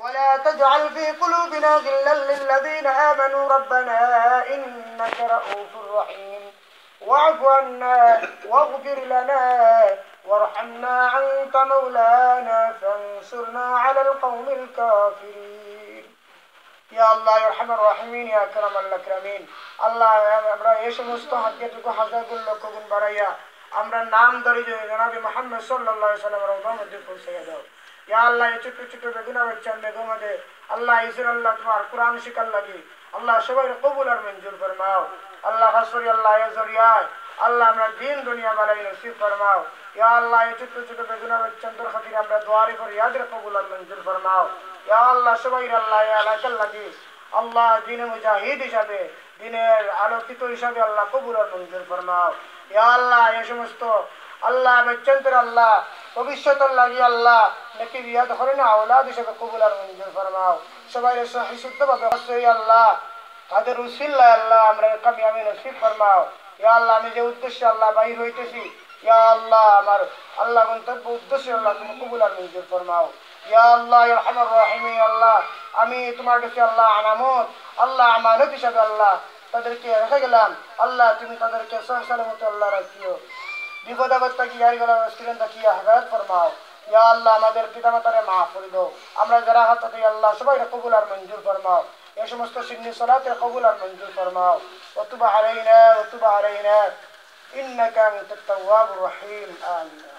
ولا تجعل في قلوبنا غلا للذين آمنوا ربنا إنك رؤوف رحيم واعف عنا واغفر لنا وارحمنا أنت مولانا فانصرنا على القوم الكافرين يا الله يا أرحم الراحمين يا أكرم الأكرمين الله আমরা এই সমস্ত হাজ্জাতুকু হাজারগুলো কবুল বাড়াইয়া আমরা নাম ধরে জনাবে মুহাম্মদ সাল্লাল্লাহু আলাইহি ওয়াসাল্লামের রওজা মধ্যে পৌঁছাইয়া দাও या अल्लाह ये छोटे छोटे बेगुना बच्चा बेगों में अल्लाह इसे अल्लाह तुम्हारा कुरान शिकल लगी अल्लाह सबाई कबूल और मंजूर फरमाओ अल्लाह हसरी अल्लाह ये जरिया अल्लाह हमरा दीन दुनिया वाला नसीब फरमाओ या अल्लाह ये छोटे छोटे बेगुना बच्चा दूर खातिर हमरा दुआरी पर याद कबूल और मंजूर फरमाओ या अल्लाह सबाई अल्लाह ये अलकल लगी अल्लाह दीन मुजाहिद हिसाबे दीनेर आलोकित हिसाबे अल्लाह कबूल और मंजूर फरमाओ या अल्लाह ये समस्त अल्लाह बच्चन अल्लाह भविष्यत लगी अल्लाह নাকি বিয়া ধরে না আওলাদ হিসেবে কবুল আর মঞ্জুর ফরমাও সবাই সহি শুদ্ধভাবে অবশ্যই আল্লাহ তাদের উসিলায় আল্লাহ আমরা কামিয়াবি নসিব ফরমাও ইয়া আল্লাহ আমি যে উদ্দেশ্যে আল্লাহ বাইর হইতেছি ইয়া আল্লাহ আমার আল্লাহ গন্তব্য উদ্দেশ্যে আল্লাহ তুমি কবুল আর মঞ্জুর ফরমাও ইয়া আল্লাহ ইয়া আরহামার রাহিমিন আল্লাহ আমি তোমার কাছে আল্লাহ আনামত আল্লাহ আমানত হিসেবে আল্লাহ তাদেরকে রেখে গেলাম আল্লাহ তুমি তাদেরকে সহি সালামত আল্লাহ রাখিও বিপদ আপদ থেকে গাড়িগুলো স্ক্রিন থেকে হেদায়েত ফরমাও या अल्लाह हमारे पिता मातारे माफ कर दो আমরা যারা হাত থেকে আল্লাহ সবাই কবুল আর মঞ্জুর ফরমাও এই সমস্ত সুন্নি সালাতে কবুল আর মঞ্জুর ফরমাও ওয়া তুব আলাইনা ইন্নাকা আনতাত তাওয়াবুর রহিম আমিন।